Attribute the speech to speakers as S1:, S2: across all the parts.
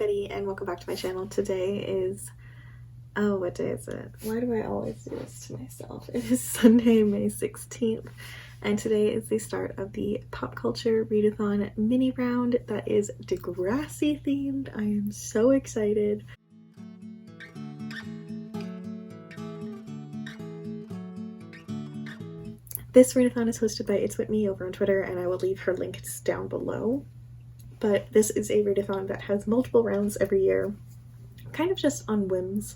S1: everybody, and welcome back to my channel. Today is, oh, what day is it? Why do I always do this to myself? It is Sunday, May 16th, and today is the start of the Pop Culture Readathon mini round that is DEGRASSI themed. I am so excited. This readathon is hosted by It's With Me over on Twitter, and I will leave her links down below. But this is a readathon that has multiple rounds every year, kind of just on whims.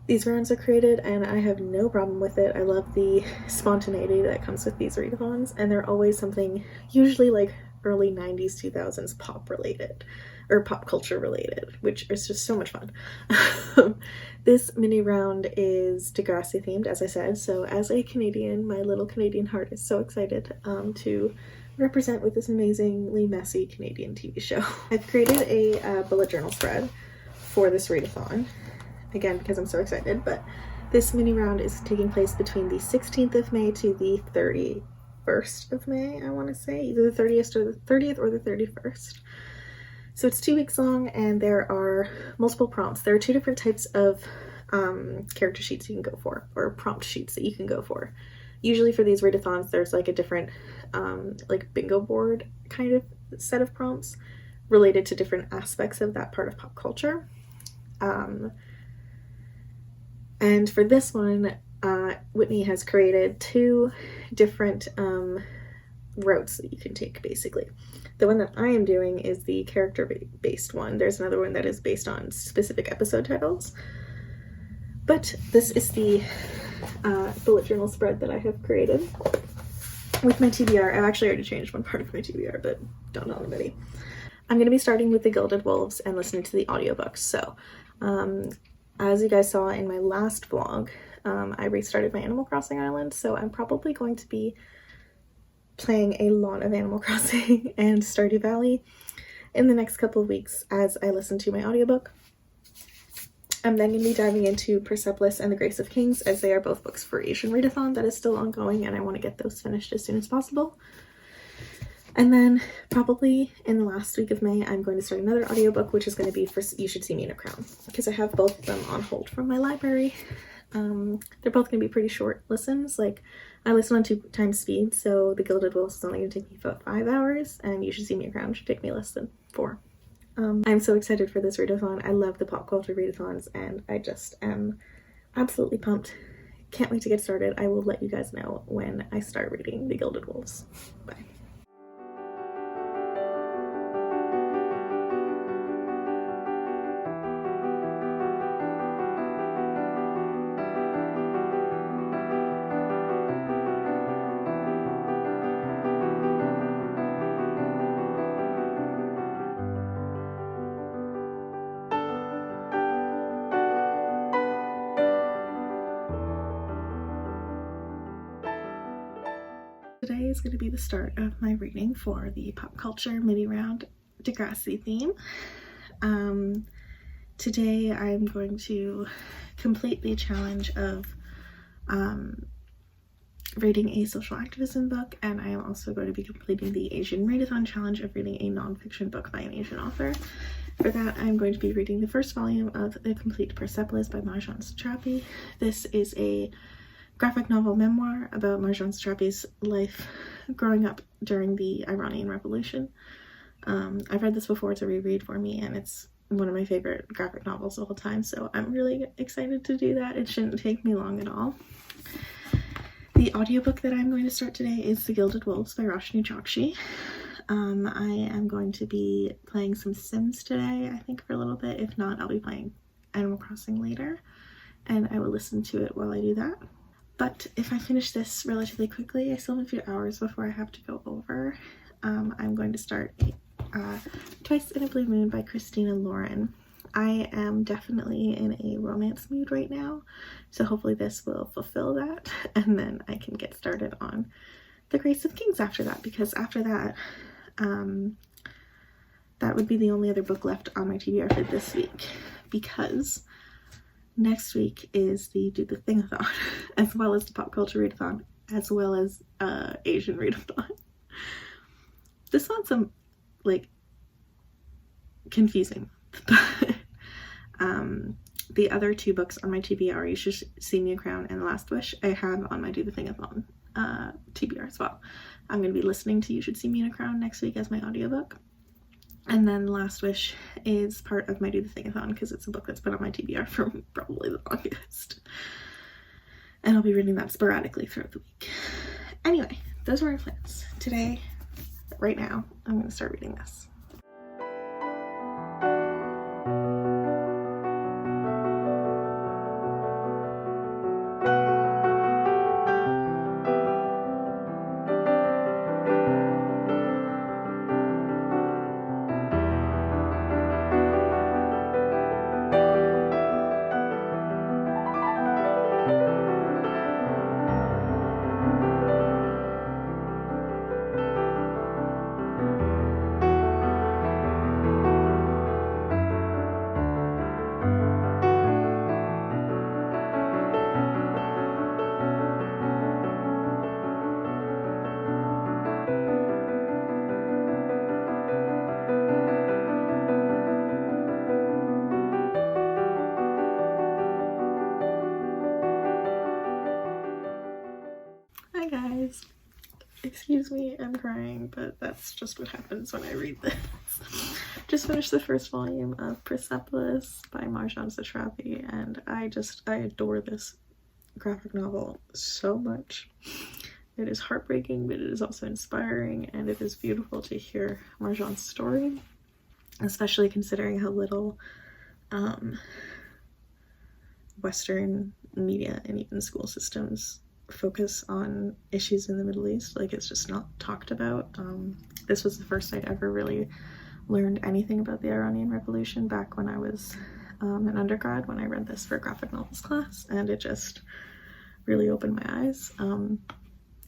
S1: These rounds are created and I have no problem with it. I love the spontaneity that comes with these readathons, and they're always something usually like early 90s, 2000s pop related or pop culture related, which is just so much fun. This mini round is DEGRASSI themed, as I said, so as a Canadian, my little Canadian heart is so excited to represent with this amazingly messy Canadian TV show. I've created a bullet journal spread for this readathon, again because I'm so excited, but this mini round is taking place between the 16th of May to the 31st of May, I want to say, either the 30th or the 31st. So it's 2 weeks long, and there are multiple prompts. There are 2 different types of character sheets you can go for, or prompt sheets that you can go for. Usually for these readathons, there's like a different like bingo board kind of set of prompts related to different aspects of that part of pop culture. And for this one, Whitney has created 2 different routes that you can take, basically. The one that I am doing is the character-based one. There's another one that is based on specific episode titles. But this is the bullet journal spread that I have created with my TBR. I've actually already changed one part of my TBR, but don't tell anybody. I'm going to be starting with the Gilded Wolves and listening to the audiobooks. So, as you guys saw in my last vlog, I restarted my Animal Crossing island, so I'm probably going to be playing a lot of Animal Crossing and Stardew Valley in the next couple of weeks as I listen to my audiobook. I'm then going to be diving into Persepolis and the Grace of Kings, as they are both books for Asian Readathon that is still ongoing, and I want to get those finished as soon as possible. And then probably in the last week of May, I'm going to start another audiobook, which is going to be for You Should See Me in a Crown, because I have both of them on hold from my library. They're both going to be pretty short listens. Like, I listen on 2 times speed, so the Gilded Wolves is only going to take me about 5 hours, and You Should See Me in a Crown should take me less than 4. I'm so excited for this readathon. I love the pop culture readathons, and I just am absolutely pumped. Can't wait to get started. I will let you guys know when I start reading the Gilded Wolves. Bye. Today is going to be the start of my reading for the Pop Culture mini round DEGRASSI theme. Today I'm going to complete the challenge of reading a social activism book, and I am also going to be completing the Asian Readathon challenge of reading a non-fiction book by an Asian author. For that, I'm going to be reading the first volume of The Complete Persepolis by Marjane Satrapi. This is a graphic novel memoir about Marjane Satrapi's life growing up during the Iranian Revolution. I've read this before to reread for me, and it's one of my favorite graphic novels of all time, so I'm really excited to do that. It shouldn't take me long at all. The audiobook that I'm going to start today is The Gilded Wolves by Roshni Chokshi. I am going to be playing some Sims today, I think, for a little bit. If not, I'll be playing Animal Crossing later, and I will listen to it while I do that. But if I finish this relatively quickly, I still have a few hours before I have to go over. I'm going to start Twice in a Blue Moon by Christina Lauren. I am definitely in a romance mood right now, so hopefully this will fulfill that, and then I can get started on The Grace of Kings after that, because after that, that would be the only other book left on my TBR for this week, because next week is the Do the Thing-a-thon, as well as the Pop Culture Readathon, as well as Asian Readathon. This one's like confusing But the other 2 books on my TBR, You Should See Me a Crown and The Last Wish, I have on my Do the Thing-a-thon TBR as well. I'm going to be listening to You Should See Me in a Crown next week as my audiobook. And then Last Wish is part of my Do the Thing-a-thon because it's a book that's been on my TBR for probably the longest. And I'll be reading that sporadically throughout the week. Anyway, those are my plans. Today, right now, I'm going to start reading this. Hi guys. Excuse me, I'm crying, but that's just what happens when I read this. Just finished the first volume of Persepolis by Marjane Satrapi, and I adore this graphic novel so much. It is heartbreaking, but it is also inspiring, and it is beautiful to hear Marjane's story, especially considering how little Western media and even school systems focus on issues in the Middle East. Like, it's just not talked about. This was the first I'd ever really learned anything about the Iranian Revolution back when I was an undergrad, when I read this for a graphic novels class, and it just really opened my eyes.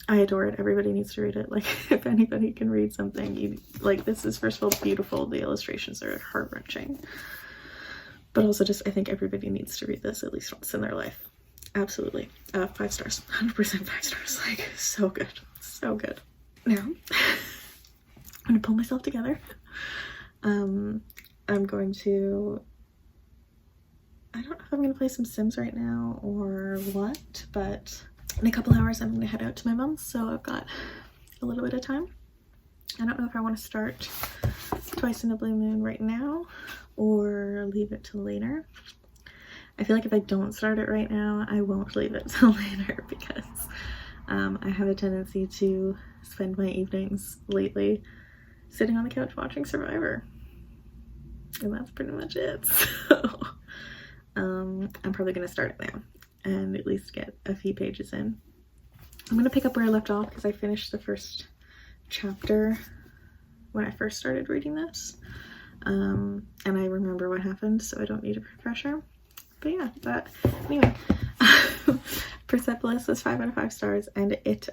S1: I adore it. Everybody needs to read it. Like, if anybody can read something, this is, first of all, beautiful. The illustrations are heart-wrenching. But also just, I think everybody needs to read this at least once in their life. Absolutely. 5 stars. 100% 5 stars. Like, so good. So good. Now, I'm gonna pull myself together. I'm going to... I don't know if I'm gonna play some Sims right now or what, but in a couple hours I'm gonna head out to my mom's, so I've got a little bit of time. I don't know if I want to start Twice in a Blue Moon right now or leave it till later. I feel like if I don't start it right now, I won't leave it till later because I have a tendency to spend my evenings lately sitting on the couch watching Survivor. And that's pretty much it. So I'm probably going to start it now and at least get a few pages in. I'm going to pick up where I left off because I finished the first chapter when I first started reading this. And I remember what happened, so I don't need a refresher. But yeah, anyway, Persepolis was 5 out of 5 stars, and it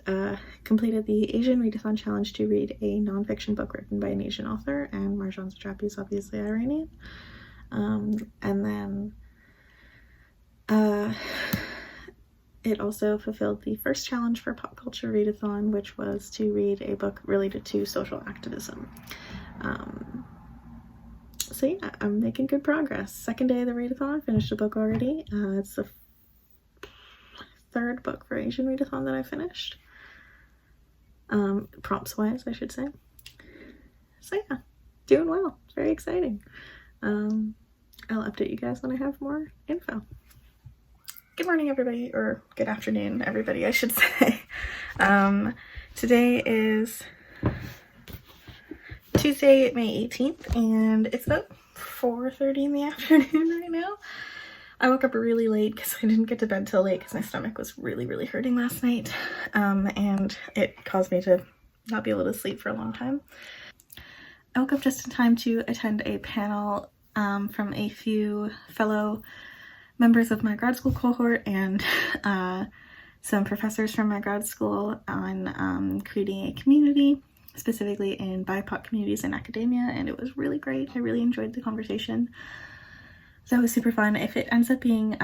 S1: completed the Asian Readathon challenge to read a non-fiction book written by an Asian author, and Marjane Satrapi is obviously Iranian. And then it also fulfilled the first challenge for Pop Culture Readathon, which was to read a book related to social activism. So yeah, I'm making good progress. Second day of the readathon, finished a book already. It's the 3rd book for Asian Readathon that I finished. Prompts-wise, I should say. So yeah, doing well. Very exciting. I'll update you guys when I have more info. Good morning, everybody, or good afternoon, everybody, I should say. Today is Tuesday, May 18th, and it's about 4:30 in the afternoon right now. I woke up really late because I didn't get to bed till late because my stomach was really, really hurting last night, and it caused me to not be able to sleep for a long time. I woke up just in time to attend a panel from a few fellow members of my grad school cohort and some professors from my grad school on creating a community, specifically in BIPOC communities in academia, and it was really great. I really enjoyed the conversation. So that was super fun. If it ends up being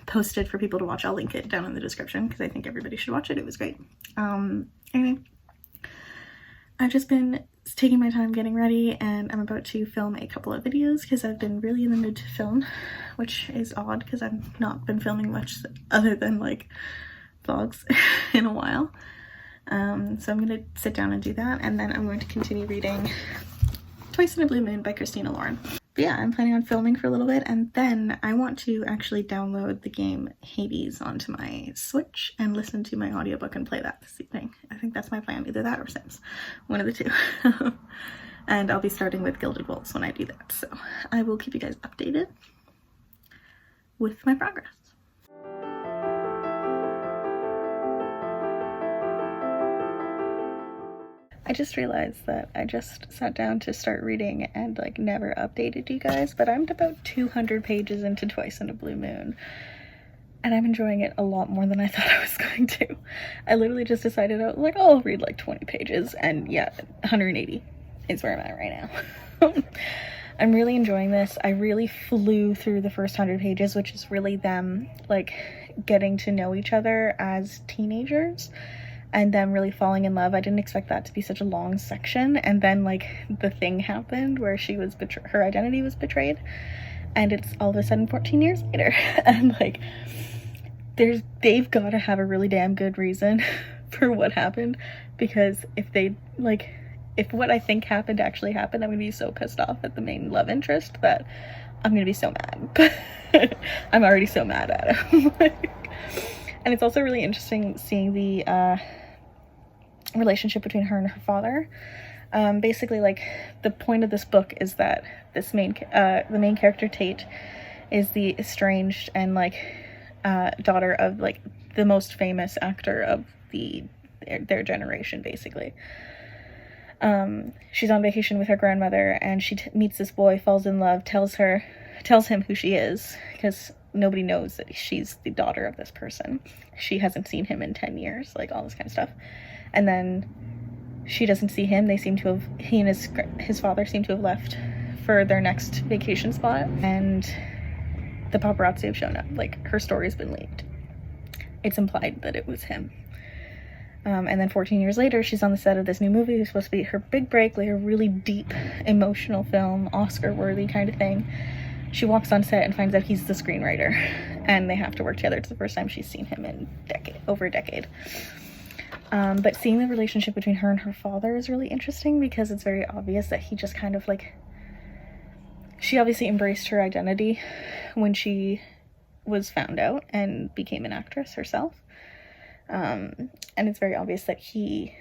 S1: posted for people to watch, I'll link it down in the description because I think everybody should watch it. It was great. Anyway, I've just been taking my time getting ready, and I'm about to film a couple of videos because I've been really in the mood to film, which is odd because I've not been filming much other than like vlogs in a while. So I'm gonna sit down and do that, and then I'm going to continue reading Twice in a Blue Moon by Christina Lauren. But yeah, I'm planning on filming for a little bit, and then I want to actually download the game Hades onto my Switch and listen to my audiobook and play that this evening. I think that's my plan, either that or Sims, one of the two. And I'll be starting with Gilded Wolves when I do that, so I will keep you guys updated with my progress. I just realized that I just sat down to start reading and like never updated you guys, but I'm about 200 pages into Twice in a Blue Moon, and I'm enjoying it a lot more than I thought I was going to. I literally just decided, I was like, oh, I'll read like 20 pages, and yeah, 180 is where I'm at right now. I'm really enjoying this. I really flew through the first 100 pages, which is really them like getting to know each other as teenagers and them really falling in love. I didn't expect that to be such a long section, and then like the thing happened where she was her identity was betrayed, and it's all of a sudden 14 years later. And like they've got to have a really damn good reason for what happened, because if they like, if what I think happened actually happened, I'm gonna be so pissed off at the main love interest that I'm gonna be so mad. I'm already so mad at him. And it's also really interesting seeing the relationship between her and her father. Basically, like, the point of this book is that this the main character, Tate, is the estranged and like daughter of like the most famous actor of their generation, basically. She's on vacation with her grandmother, and she meets this boy, falls in love, tells him who she is, because nobody knows that she's the daughter of this person. She hasn't seen him in 10 years, like all this kind of stuff. And then she doesn't see him. He and his father seem to have left for their next vacation spot, and the paparazzi have shown up. Like, her story's been leaked. It's implied that it was him. And then 14 years later, she's on the set of this new movie. It's supposed to be her big break, like a really deep, emotional film, Oscar-worthy kind of thing. She walks on set and finds out he's the screenwriter, and they have to work together. It's the first time she's seen him in over a decade. But seeing the relationship between her and her father is really interesting, because it's very obvious that he just kind of like, she obviously embraced her identity when she was found out and became an actress herself. And it's very obvious that he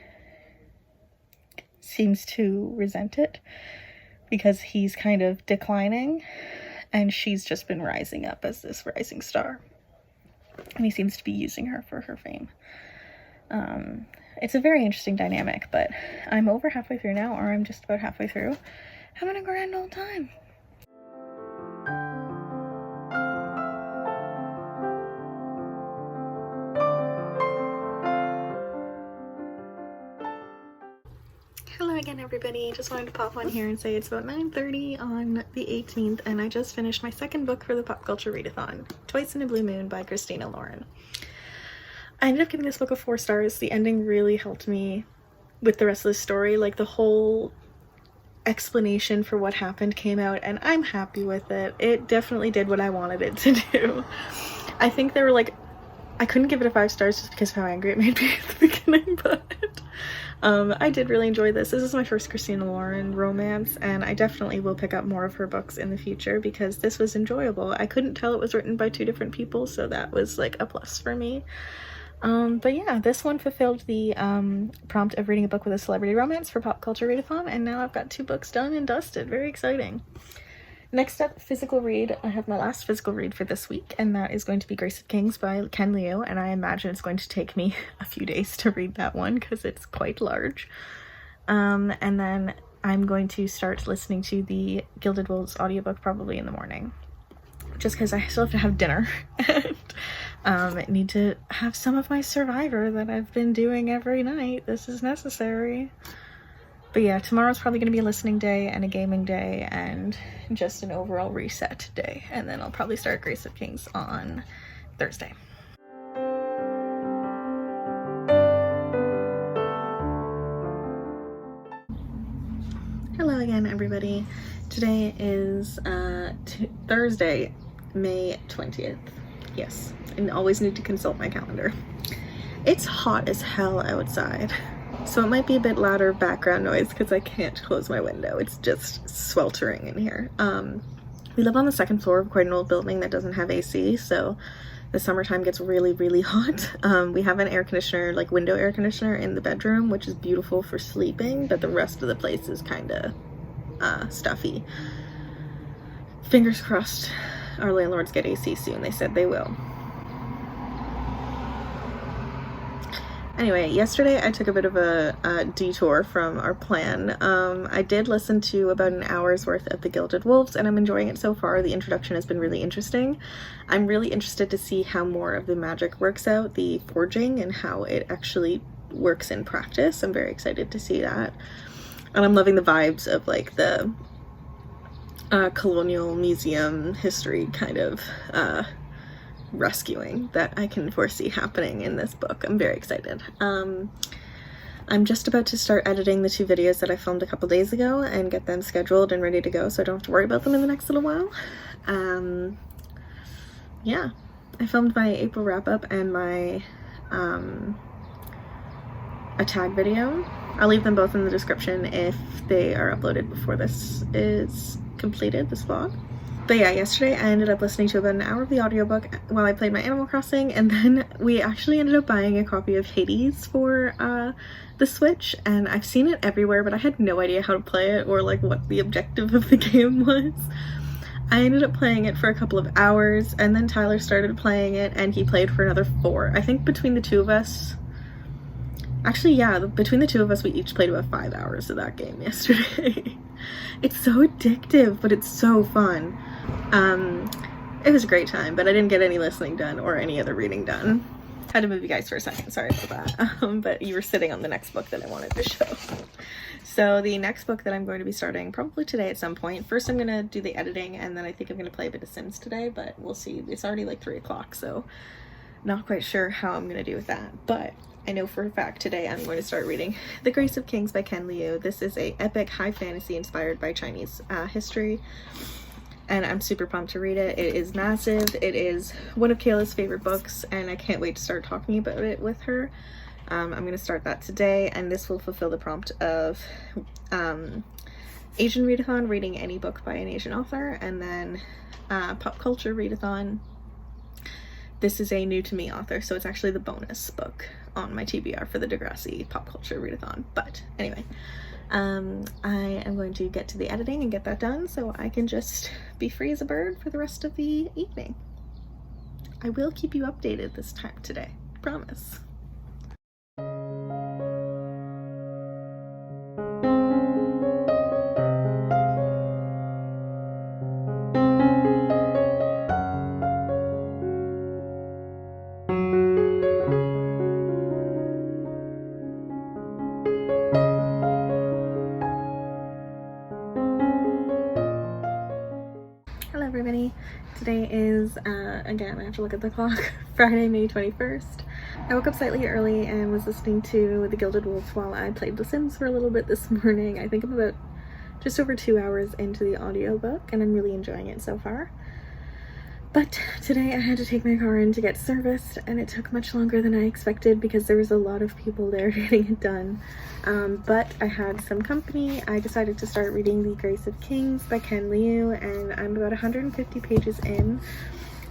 S1: seems to resent it, because he's kind of declining and she's just been rising up as this rising star, and he seems to be using her for her fame. It's a very interesting dynamic, but I'm over halfway through now, or I'm just about halfway through, having a grand old time. Hello again, everybody. Just wanted to pop on here and say it's about 9:30 on the 18th, and I just finished my second book for the Pop Culture Readathon, Twice in a Blue Moon by Christina Lauren. I ended up giving this book a 4 stars. The ending really helped me with the rest of the story. Like, the whole explanation for what happened came out, and I'm happy with it. It definitely did what I wanted it to do. I think they were like, I couldn't give it a 5 stars just because of how angry it made me at the beginning, but I did really enjoy this. This is my first Christina Lauren romance, and I definitely will pick up more of her books in the future because this was enjoyable. I couldn't tell it was written by 2 different people, so that was like a plus for me. But yeah, this one fulfilled the prompt of reading a book with a celebrity romance for Pop Culture Readathon, and now I've got 2 books done and dusted. Very exciting. Next up, physical read. I have my last physical read for this week, and that is going to be Grace of Kings by Ken Liu, and I imagine it's going to take me a few days to read that one because it's quite large. And then I'm going to start listening to the Gilded Wolves audiobook probably in the morning, just because I still have to have dinner and need to have some of my Survivor that I've been doing every night. This is necessary. But yeah, tomorrow's probably going to be a listening day and a gaming day and just an overall reset day. And then I'll probably start Grace of Kings on Thursday. everybody. Today is Thursday, May 20th. Yes, and always need to consult my calendar. It's hot as hell outside, so it might be a bit louder background noise because I can't close my window. It's just sweltering in here. We live on the second floor of quite an old building that doesn't have AC, so the summertime gets really, really hot. We have an air conditioner, like window air conditioner in the bedroom, which is beautiful for sleeping, but the rest of the place is kind of stuffy. Fingers crossed our landlords get AC soon. They said they will. Anyway, yesterday I took a bit of a detour from our plan. I did listen to about an hour's worth of The Gilded Wolves, and I'm enjoying it so far. The introduction has been really interesting. I'm really interested to see how more of the magic works out, the forging, and how it actually works in practice. I'm very excited to see that. And I'm loving the vibes of like the colonial museum history kind of rescuing that I can foresee happening in this book. I'm very excited. I'm just about to start editing the 2 videos that I filmed a couple days ago and get them scheduled and ready to go so I don't have to worry about them in the next little while. Yeah, I filmed my April wrap-up and my a tag video. I'll leave them both in the description if they are uploaded before this is completed, this vlog. But yeah, yesterday I ended up listening to about an hour of the audiobook while I played my Animal Crossing, and then we actually ended up buying a copy of Hades for the Switch, and I've seen it everywhere, but I had no idea how to play it or like what the objective of the game was. I ended up playing it for a couple of hours, and then Tyler started playing it, and he played for another 4. I think between the 2 of us, actually yeah, between the 2 of us we each played about 5 hours of that game yesterday. It's so addictive, but it's so fun. It was a great time, but I didn't get any listening done or any other reading done. Had to move you guys for a second, sorry about that. But you were sitting on the next book that I wanted to show. So the next book that I'm going to be starting probably today at some point. First I'm gonna do the editing, and then I think I'm gonna play a bit of Sims today, but we'll see. It's already like 3 o'clock, so not quite sure how I'm gonna do with that. But I know for a fact today I'm going to start reading The Grace of Kings by Ken Liu. This is a epic high fantasy inspired by Chinese history, and I'm super pumped to read it. It is massive. It is one of Kayla's favorite books, and I can't wait to start talking about it with her. I'm going to start that today, and this will fulfill the prompt of Asian Readathon, reading any book by an Asian author, and then Pop Culture Readathon. This is a new to me author, so it's actually the bonus book on my TBR for the DEGRASSI Pop Culture Readathon. But anyway, I am going to get to the editing and get that done so I can just be free as a bird for the rest of the evening. I will keep you updated this time today, promise. Hello everybody, today is, again I have to look at the clock, Friday, May 21st. I woke up slightly early and was listening to The Gilded Wolves while I played The Sims for a little bit this morning. I think I'm about just over 2 hours into the audiobook, and I'm really enjoying it so far. But today I had to take my car in to get serviced, and it took much longer than I expected because there was a lot of people there getting it done. But I had some company. I decided to start reading The Grace of Kings by Ken Liu, and I'm about 150 pages in,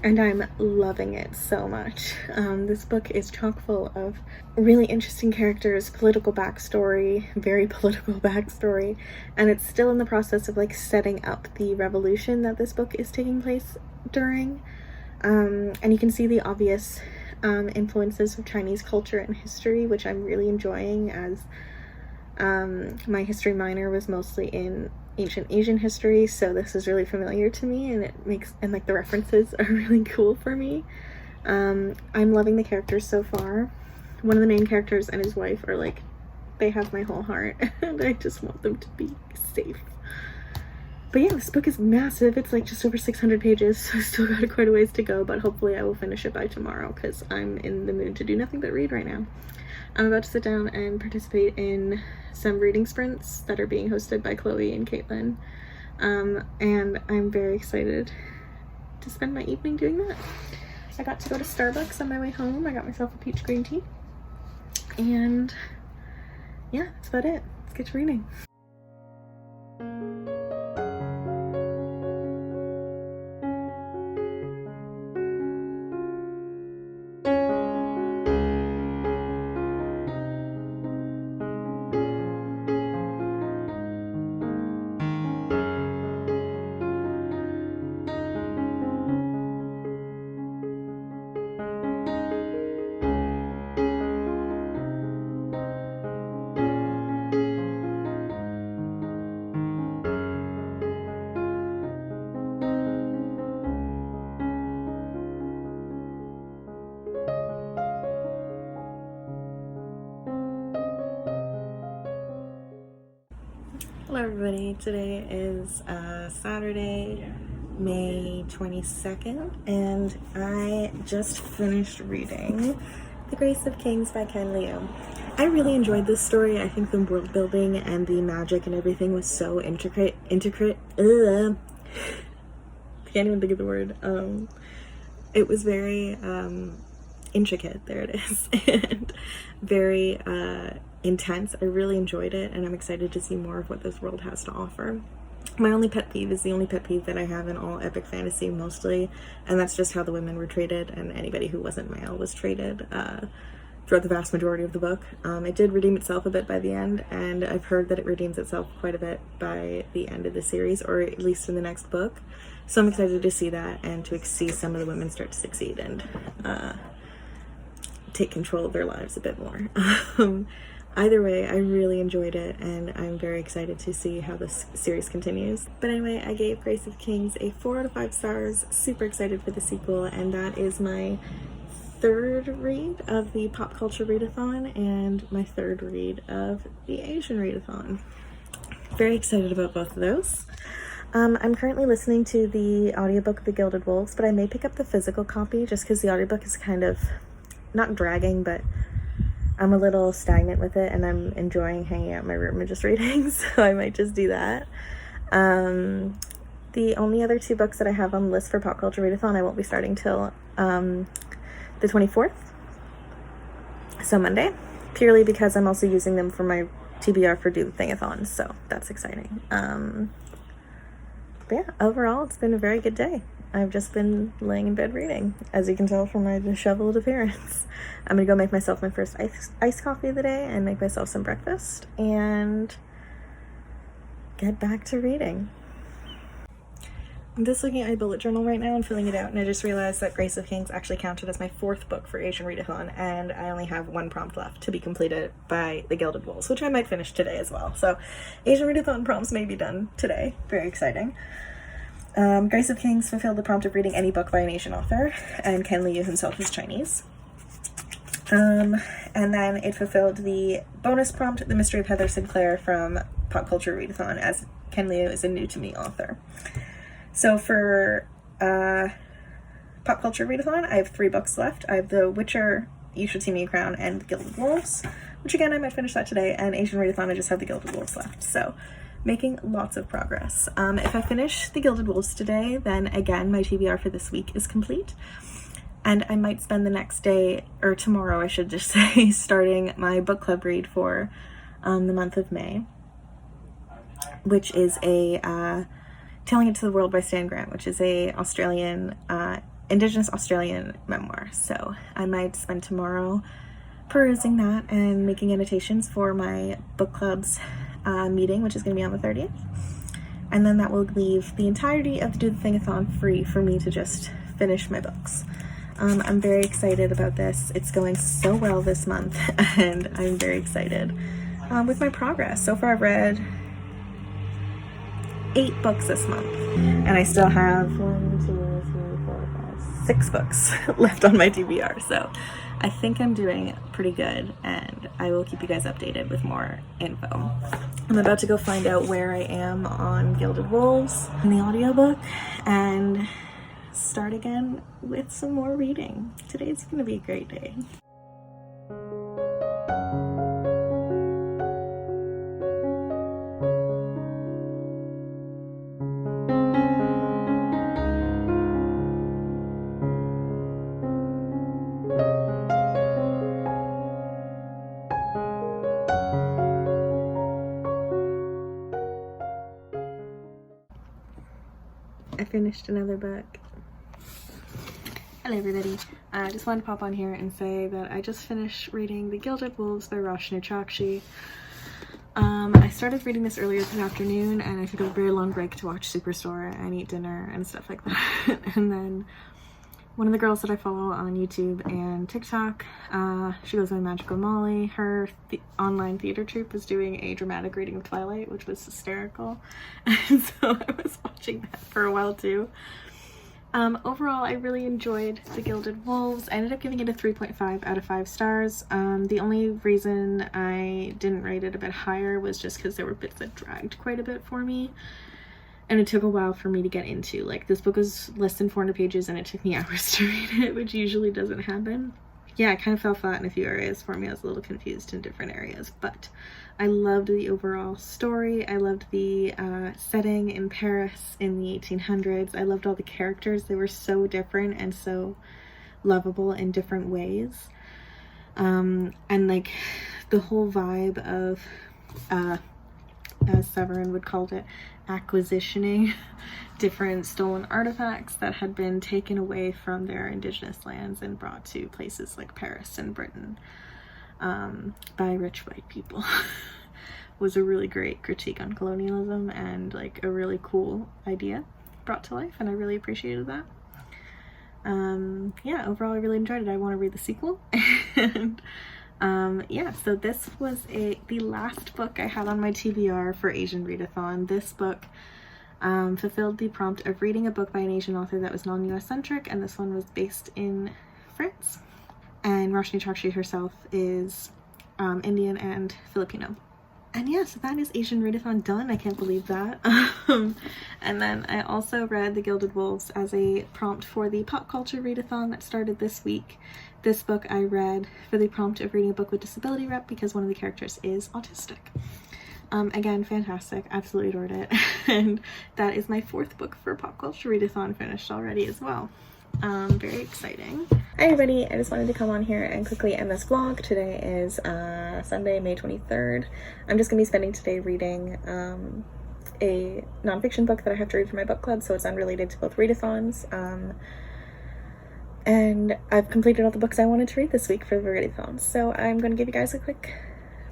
S1: and I'm loving it so much. This book is chock full of really interesting characters, political backstory, very political backstory, and it's still in the process of like setting up the revolution that this book is taking place during. And you can see the obvious influences of Chinese culture and history, which I'm really enjoying, as my history minor was mostly in ancient Asian history, so this is really familiar to me, and like the references are really cool for me. I'm loving the characters so far. One of the main characters and his wife are like, they have my whole heart, and I just want them to be safe. But yeah, this book is massive. It's like just over 600 pages, so I still got quite a ways to go, but hopefully I will finish it by tomorrow because I'm in the mood to do nothing but read right now. I'm about to sit down and participate in some reading sprints that are being hosted by Chloe and Caitlin, and I'm very excited to spend my evening doing that. I got to go to Starbucks on my way home. I got myself a peach green tea, and yeah, that's about it. Let's get to reading. Hello everybody, today is Saturday, May 22nd, and I just finished reading The Grace of Kings by Ken Liu. I really enjoyed this story. I think the world building and the magic and everything was so intricate, I can't even think of the word. It was very intricate, there it is, and very intense. I really enjoyed it, and I'm excited to see more of what this world has to offer. My only pet peeve is the only pet peeve that I have in all epic fantasy mostly, and that's just how the women were treated, and anybody who wasn't male was treated throughout the vast majority of the book. It did redeem itself a bit by the end, and I've heard that it redeems itself quite a bit by the end of the series, or at least in the next book. So I'm excited to see that, and to see some of the women start to succeed and take control of their lives a bit more. Either way, I really enjoyed it, and I'm very excited to see how this series continues. But anyway, I gave Grace of Kings a 4 out of 5 stars, super excited for the sequel, and that is my third read of the Pop Culture Readathon and my third read of the Asian Readathon. Very excited about both of those. I'm currently listening to the audiobook of The Gilded Wolves, but I may pick up the physical copy just because the audiobook is kind of, not dragging, but I'm a little stagnant with it, and I'm enjoying hanging out in my room and just reading, so I might just do that. The only other 2 books that I have on the list for Pop Culture Readathon I won't be starting till the 24th, so Monday, purely because I'm also using them for my TBR for Do the Thingathon, so that's exciting. But yeah, overall, it's been a very good day. I've just been laying in bed reading, as you can tell from my disheveled appearance. I'm gonna go make myself my first iced coffee of the day and make myself some breakfast and get back to reading. I'm just looking at my bullet journal right now and filling it out, and I just realized that Grace of Kings actually counted as my 4th book for Asian Readathon, and I only have 1 prompt left to be completed by The Gilded Wolves, which I might finish today as well. So Asian Readathon prompts may be done today. Very exciting. Grace of Kings fulfilled the prompt of reading any book by an Asian author, and Ken Liu himself is Chinese. And then it fulfilled the bonus prompt, The Mystery of Heather Sinclair from Pop Culture Readathon, as Ken Liu is a new-to-me author. So for Pop Culture Readathon, I have 3 books left. I have The Witcher, You Should See Me a Crown, and The Gilded Wolves, which again, I might finish that today, and Asian Readathon, I just have The Gilded Wolves left. So making lots of progress. If I finish The Gilded Wolves today, then again, my TBR for this week is complete. And I might spend the next day, or tomorrow I should just say, starting my book club read for the month of May, which is a Telling It to the World by Stan Grant, which is a Australian, Indigenous Australian memoir. So I might spend tomorrow perusing that and making annotations for my book club's meeting, which is going to be on the 30th. And then that will leave the entirety of the Do the Thingathon free for me to just finish my books. I'm very excited about this. It's going so well this month, and I'm very excited with my progress. So far I've read 8 books this month, and I still have 6 books left on my TBR, so I think I'm doing pretty good, and I will keep you guys updated with more info. I'm about to go find out where I am on Gilded Wolves in the audiobook and start again with some more reading. Today's gonna be a great day. I finished another book. Hello everybody. I just wanted to pop on here and say that I just finished reading The Gilded Wolves by Roshni Chokshi. I started reading this earlier this afternoon, and I took a very long break to watch Superstore and eat dinner and stuff like that. And then one of the girls that I follow on YouTube and TikTok, she goes by Magical Molly. Her online theater troupe was doing a dramatic reading of Twilight, which was hysterical. And so I was watching that for a while too. Overall, I really enjoyed The Gilded Wolves. I ended up giving it a 3.5 out of 5 stars. The only reason I didn't rate it a bit higher was just because there were bits that dragged quite a bit for me. And it took a while for me to get into. Like, this book was less than 400 pages and it took me hours to read it, which usually doesn't happen. Yeah, it kind of fell flat in a few areas for me. I was a little confused in different areas, but I loved the overall story. I loved the setting in Paris in the 1800s. I loved all the characters. They were so different and so lovable in different ways. And like the whole vibe of, as Severin would call it, acquisitioning different stolen artifacts that had been taken away from their indigenous lands and brought to places like Paris and Britain by rich white people was a really great critique on colonialism and like a really cool idea brought to life, and I really appreciated that. Yeah, overall I really enjoyed it. I want to read the sequel. And yeah, so this was the last book I had on my TBR for Asian Readathon. This book fulfilled the prompt of reading a book by an Asian author that was non-US centric, and this one was based in France. And Roshni Chokshi herself is Indian and Filipino. And yeah, so that is Asian Readathon done. I can't believe that. And then I also read The Gilded Wolves as a prompt for the Pop Culture Readathon that started this week. This book I read for the prompt of reading a book with disability rep because one of the characters is autistic. Again, fantastic. Absolutely adored it. And that is my 4th book for Pop Culture Readathon finished already as well. Very exciting. Hi everybody, I just wanted to come on here and quickly end this vlog. Today is Sunday, May 23rd. I'm just gonna be spending today reading a nonfiction book that I have to read for my book club, so it's unrelated to both readathons. And I've completed all the books I wanted to read this week for the readathon, so I'm going to give you guys a quick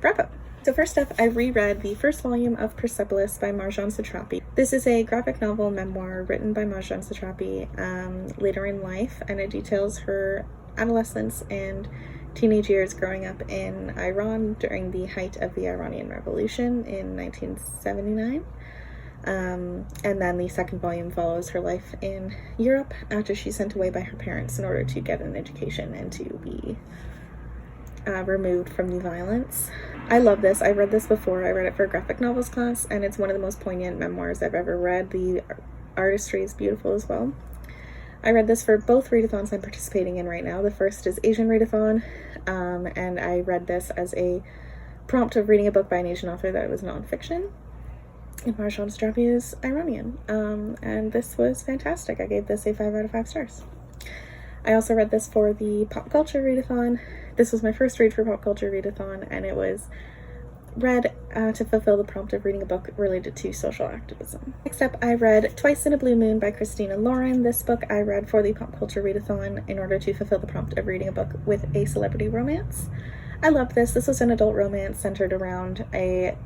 S1: wrap up. So first up, I reread the first volume of Persepolis by Marjane Satrapi. This is a graphic novel memoir written by Marjane Satrapi later in life, and it details her adolescence and teenage years growing up in Iran during the height of the Iranian Revolution in 1979. And then the second volume follows her life in Europe after she's sent away by her parents in order to get an education and to be removed from the violence. I love this. I read this before. I read it for a graphic novels class, and it's one of the most poignant memoirs I've ever read. The artistry is beautiful as well. I read this for both readathons I'm participating in right now. The first is Asian Readathon, and I read this as a prompt of reading a book by an Asian author that was nonfiction. And Marjane Satrapi is Iranian, and this was fantastic. I gave this a 5 out of 5 stars. I also read this for the Pop Culture Readathon. This was my first read for Pop Culture Readathon, and it was read to fulfill the prompt of reading a book related to social activism. Next up, I read Twice in a Blue Moon by Christina Lauren. This book I read for the Pop Culture Readathon in order to fulfill the prompt of reading a book with a celebrity romance. I loved this. This was an adult romance centered around a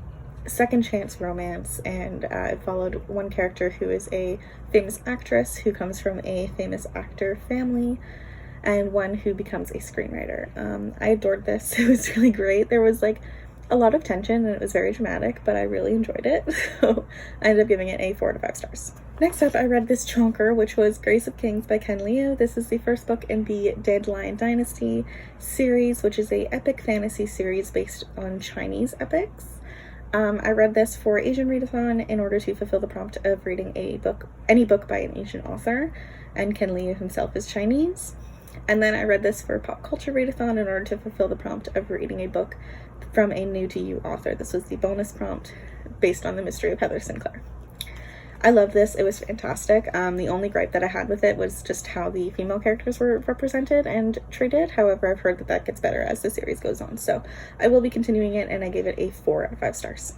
S1: second chance romance, and it followed one character who is a famous actress who comes from a famous actor family, and one who becomes a screenwriter. I adored this. It was really great. There was like a lot of tension and it was very dramatic, but I really enjoyed it. So I ended up giving it a 4 out of 5 stars. Next up, I read this chonker, which was Grace of Kings by Ken Liu. This is the first book in the Dead Lion Dynasty series, which is a epic fantasy series based on Chinese epics. I read this for Asian Readathon in order to fulfill the prompt of reading any book by an Asian author, and Ken Liu himself is Chinese. And then I read this for Pop Culture Readathon in order to fulfill the prompt of reading a book from a new to you author. This was the bonus prompt based on The Mystery of Heather Sinclair. I love this. It was fantastic. The only gripe that I had with it was just how the female characters were represented and treated. However, I've heard that that gets better as the series goes on. So I will be continuing it, and I gave it a 4 out of 5 stars.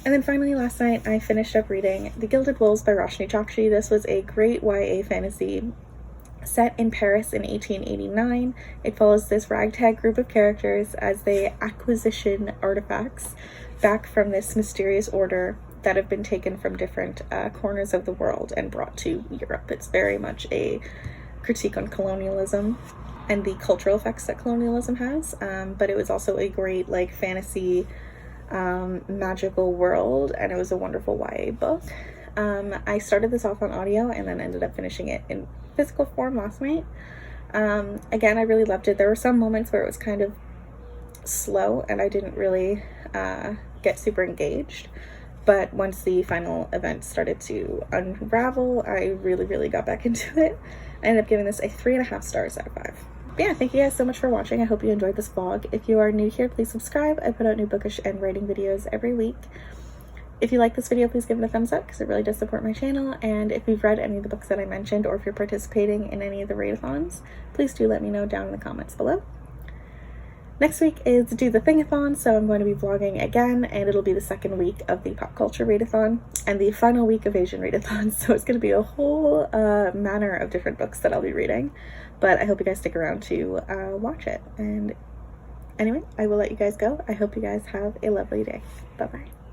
S1: And then finally last night, I finished up reading The Gilded Wolves by Roshni Chokshi. This was a great YA fantasy set in Paris in 1889. It follows this ragtag group of characters as they acquisition artifacts back from this mysterious order that have been taken from different corners of the world and brought to Europe. It's very much a critique on colonialism and the cultural effects that colonialism has, but it was also a great like fantasy magical world, and it was a wonderful YA book. I started this off on audio and then ended up finishing it in physical form last night. Again, I really loved it. There were some moments where it was kind of slow and I didn't really get super engaged, but once the final event started to unravel, I really got back into it. I ended up giving this a 3.5 stars out of 5. But yeah, thank you guys so much for watching. I hope you enjoyed this vlog. If you are new here, please subscribe. I put out new bookish and writing videos every week. If you like this video, please give it a thumbs up because it really does support my channel. And if you've read any of the books that I mentioned, or if you're participating in any of the readathons, please do let me know down in the comments below. Next week is Do the Thingathon, so I'm going to be vlogging again, and it'll be the second week of the Pop Culture Readathon and the final week of Asian Readathon, so it's going to be a whole manner of different books that I'll be reading, but I hope you guys stick around to watch it. And anyway, I will let you guys go. I hope you guys have a lovely day. Bye-bye.